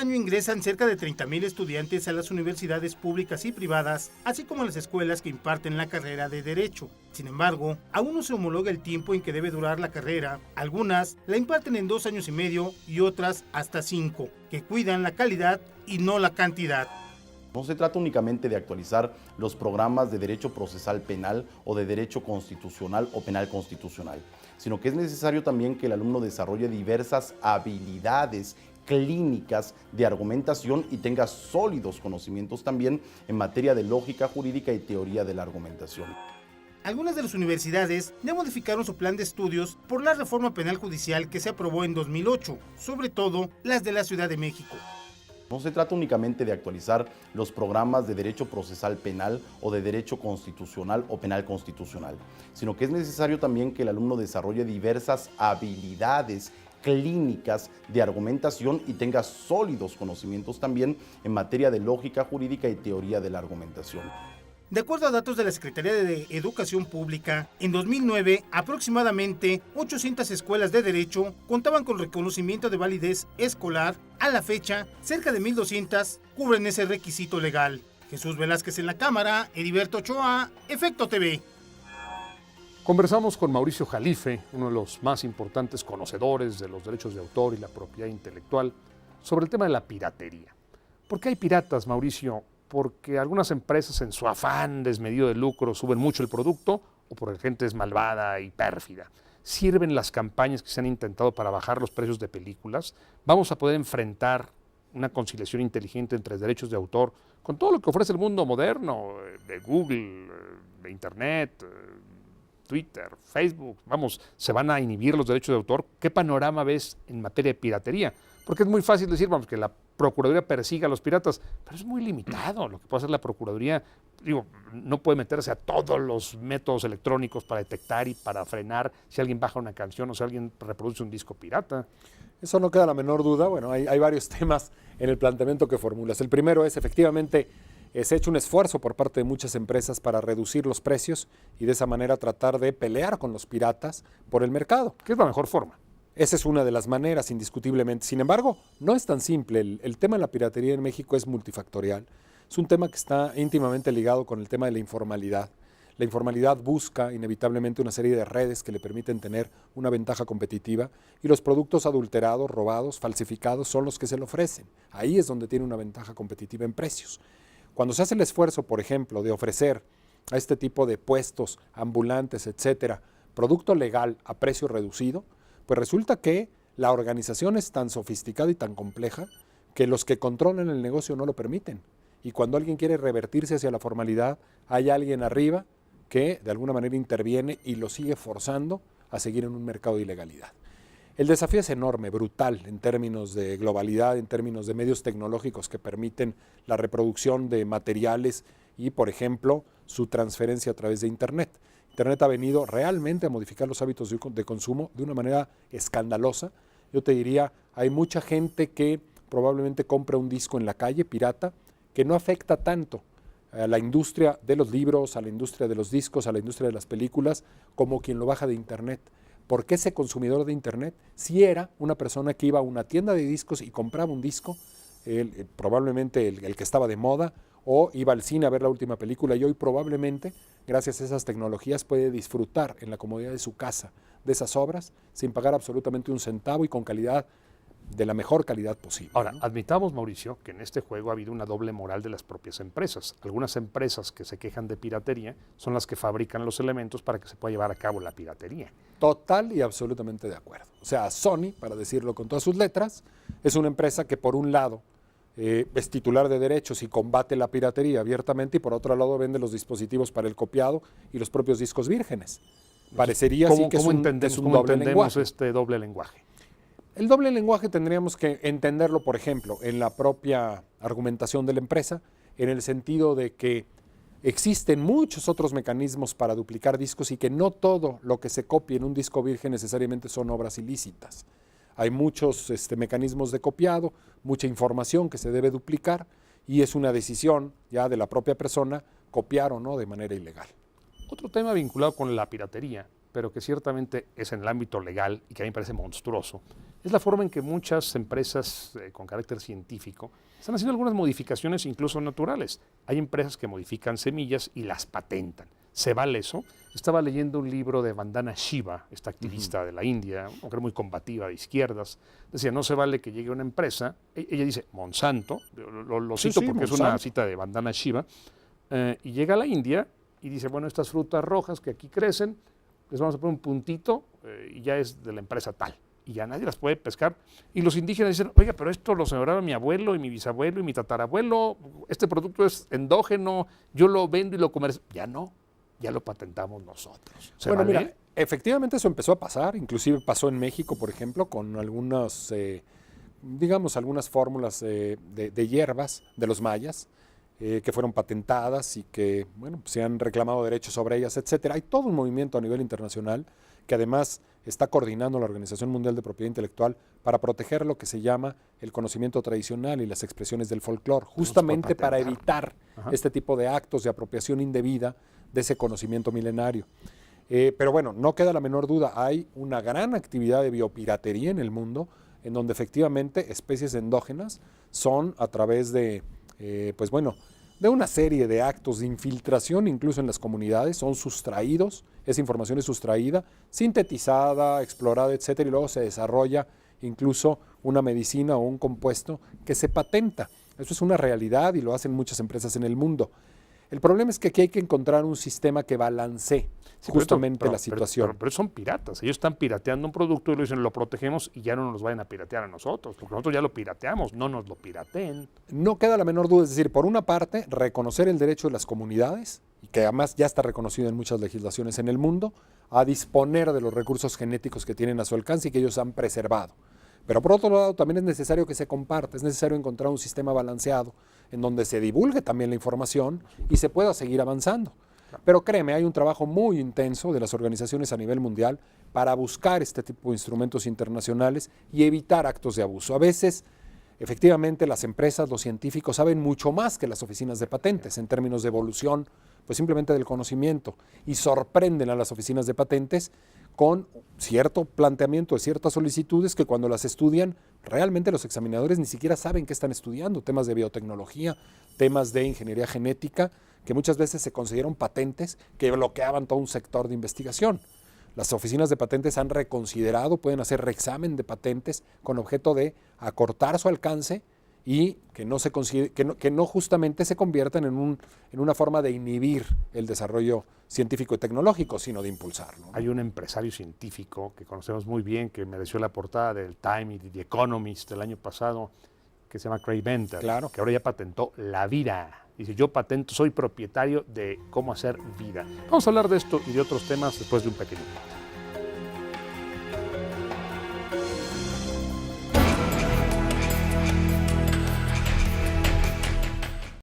año ingresan cerca de 30,000 estudiantes a las universidades públicas y privadas, así como a las escuelas que imparten la carrera de Derecho. Sin embargo, aún no se homologa el tiempo en que debe durar la carrera. Algunas la imparten en 2 años y medio y otras hasta 5, que cuidan la calidad y no la cantidad. No se trata únicamente de actualizar los programas de Derecho Procesal Penal o de Derecho Constitucional o Penal Constitucional, sino que es necesario también que el alumno desarrolle diversas habilidades clínicas de argumentación y tenga sólidos conocimientos también en materia de lógica jurídica y teoría de la argumentación. Algunas de las universidades ya modificaron su plan de estudios por la reforma penal judicial que se aprobó en 2008, sobre todo las de la Ciudad de México. No se trata únicamente de actualizar los programas de Derecho Procesal Penal o de Derecho Constitucional o Penal Constitucional, sino que es necesario también que el alumno desarrolle diversas habilidades clínicas de argumentación y tenga sólidos conocimientos también en materia de lógica jurídica y teoría de la argumentación. De acuerdo a datos de la Secretaría de Educación Pública, en 2009 aproximadamente 800 escuelas de derecho contaban con reconocimiento de validez escolar. A la fecha, cerca de 1,200 cubren ese requisito legal. Jesús Velázquez en la cámara, Heriberto Ochoa, Efecto TV. Conversamos con Mauricio Jalife, uno de los más importantes conocedores de los derechos de autor y la propiedad intelectual, sobre el tema de la piratería. ¿Por qué hay piratas, Mauricio? Porque algunas empresas en su afán desmedido de lucro suben mucho el producto o porque la gente es malvada y pérfida. ¿Sirven las campañas que se han intentado para bajar los precios de películas? ¿Vamos a poder enfrentar una conciliación inteligente entre derechos de autor con todo lo que ofrece el mundo moderno, de Google, de Internet, Twitter, Facebook? Vamos, ¿se van a inhibir los derechos de autor? ¿Qué panorama ves en materia de piratería? Porque es muy fácil decir, vamos, que la Procuraduría persiga a los piratas, pero es muy limitado lo que puede hacer la Procuraduría. Digo, no puede meterse a todos los métodos electrónicos para detectar y para frenar si alguien baja una canción o si alguien reproduce un disco pirata. Eso no queda la menor duda. Bueno, hay varios temas en el planteamiento que formulas. El primero es, efectivamente, se ha hecho un esfuerzo por parte de muchas empresas para reducir los precios y de esa manera tratar de pelear con los piratas por el mercado. ¿Qué es la mejor forma? Esa es una de las maneras, indiscutiblemente. Sin embargo, no es tan simple. El tema de la piratería en México es multifactorial. Es un tema que está íntimamente ligado con el tema de la informalidad. La informalidad busca inevitablemente una serie de redes que le permiten tener una ventaja competitiva y los productos adulterados, robados, falsificados son los que se le ofrecen. Ahí es donde tiene una ventaja competitiva en precios. Cuando se hace el esfuerzo, por ejemplo, de ofrecer a este tipo de puestos, ambulantes, etcétera, producto legal a precio reducido, pues resulta que la organización es tan sofisticada y tan compleja que los que controlan el negocio no lo permiten. Y cuando alguien quiere revertirse hacia la formalidad, hay alguien arriba que de alguna manera interviene y lo sigue forzando a seguir en un mercado de ilegalidad. El desafío es enorme, brutal, en términos de globalidad, en términos de medios tecnológicos que permiten la reproducción de materiales y, por ejemplo, su transferencia a través de Internet. Internet ha venido realmente a modificar los hábitos de consumo de una manera escandalosa. Yo te diría, hay mucha gente que probablemente compra un disco en la calle, pirata, que no afecta tanto a la industria de los libros, a la industria de los discos, a la industria de las películas, como quien lo baja de Internet. Porque ese consumidor de Internet sí era una persona que iba a una tienda de discos y compraba un disco, probablemente el que estaba de moda, o iba al cine a ver la última película y hoy probablemente, gracias a esas tecnologías, puede disfrutar en la comodidad de su casa de esas obras sin pagar absolutamente un centavo y con calidad de la mejor calidad posible. Ahora, admitamos, Mauricio, que en este juego ha habido una doble moral de las propias empresas. Algunas empresas que se quejan de piratería son las que fabrican los elementos para que se pueda llevar a cabo la piratería. Total y absolutamente de acuerdo. O sea, Sony, para decirlo con todas sus letras, es una empresa que por un lado es titular de derechos y combate la piratería abiertamente y por otro lado vende los dispositivos para el copiado y los propios discos vírgenes. Parecería así que es un doble lenguaje. Este doble lenguaje? El doble lenguaje tendríamos que entenderlo, por ejemplo, en la propia argumentación de la empresa, en el sentido de que existen muchos otros mecanismos para duplicar discos y que no todo lo que se copie en un disco virgen necesariamente son obras ilícitas. Hay muchos mecanismos de copiado, mucha información que se debe duplicar y es una decisión ya de la propia persona copiar o no de manera ilegal. Otro tema vinculado con la piratería, pero que ciertamente es en el ámbito legal y que a mí me parece monstruoso, es la forma en que muchas empresas con carácter científico están haciendo algunas modificaciones incluso naturales. Hay empresas que modifican semillas y las patentan. ¿Se vale eso? Estaba leyendo un libro de Vandana Shiva, esta activista de la India, una mujer muy combativa de izquierdas. Decía, no se vale que llegue una empresa, ella dice Monsanto, lo cito porque Monsanto. es una cita de Vandana Shiva, y llega a la India y dice, bueno, estas frutas rojas que aquí crecen, les vamos a poner un puntito y ya es de la empresa tal. Y ya nadie las puede pescar. Y los indígenas dicen, oiga, pero esto lo sembraba mi abuelo y mi bisabuelo y mi tatarabuelo, este producto es endógeno, yo lo vendo y lo comercio. Ya no, ya lo patentamos nosotros. ¿Se Bueno, vale? mira, efectivamente eso empezó a pasar, inclusive pasó en México, por ejemplo, con algunas, digamos, algunas fórmulas de hierbas de los mayas, que fueron patentadas y que, bueno, pues se han reclamado derechos sobre ellas, etcétera. Hay todo un movimiento a nivel internacional que además está coordinando la Organización Mundial de Propiedad Intelectual para proteger lo que se llama el conocimiento tradicional y las expresiones del folclore, justamente para evitar este tipo de actos de apropiación indebida de ese conocimiento milenario. Pero bueno, no queda la menor duda, hay una gran actividad de biopiratería en el mundo, en donde efectivamente especies endógenas son a través de, pues bueno, de una serie de actos de infiltración, incluso en las comunidades, son sustraídos, esa información es sustraída, sintetizada, explorada, etcétera, y luego se desarrolla incluso una medicina o un compuesto que se patenta. Eso es una realidad y lo hacen muchas empresas en el mundo. El problema es que aquí hay que encontrar un sistema que balancee justamente la situación. Pero son piratas, ellos están pirateando un producto y lo dicen, lo protegemos y ya no nos vayan a piratear a nosotros, porque nosotros ya lo pirateamos, no nos lo pirateen. No queda la menor duda, es decir, por una parte, reconocer el derecho de las comunidades, y que además ya está reconocido en muchas legislaciones en el mundo, a disponer de los recursos genéticos que tienen a su alcance y que ellos han preservado. Pero por otro lado, también es necesario que se comparta, es necesario encontrar un sistema balanceado en donde se divulgue también la información y se pueda seguir avanzando. Pero créeme, hay un trabajo muy intenso de las organizaciones a nivel mundial para buscar este tipo de instrumentos internacionales y evitar actos de abuso. A veces, efectivamente, las empresas, los científicos saben mucho más que las oficinas de patentes en términos de evolución, pues simplemente del conocimiento, y sorprenden a las oficinas de patentes con cierto planteamiento de ciertas solicitudes que cuando las estudian, realmente los examinadores ni siquiera saben qué están estudiando, temas de biotecnología, temas de ingeniería genética, que muchas veces se consideran patentes que bloqueaban todo un sector de investigación. Las oficinas de patentes han reconsiderado, pueden hacer reexamen de patentes con objeto de acortar su alcance y que no justamente se conviertan en una forma de inhibir el desarrollo científico y tecnológico, sino de impulsarlo, ¿no? Hay un empresario científico que conocemos muy bien, que mereció la portada del Time y de The Economist del año pasado, que se llama Craig Venter, Claro. que ahora ya patentó la vida. Dice, yo patento, soy propietario de cómo hacer vida. Vamos a hablar de esto y de otros temas después de un pequeño corte.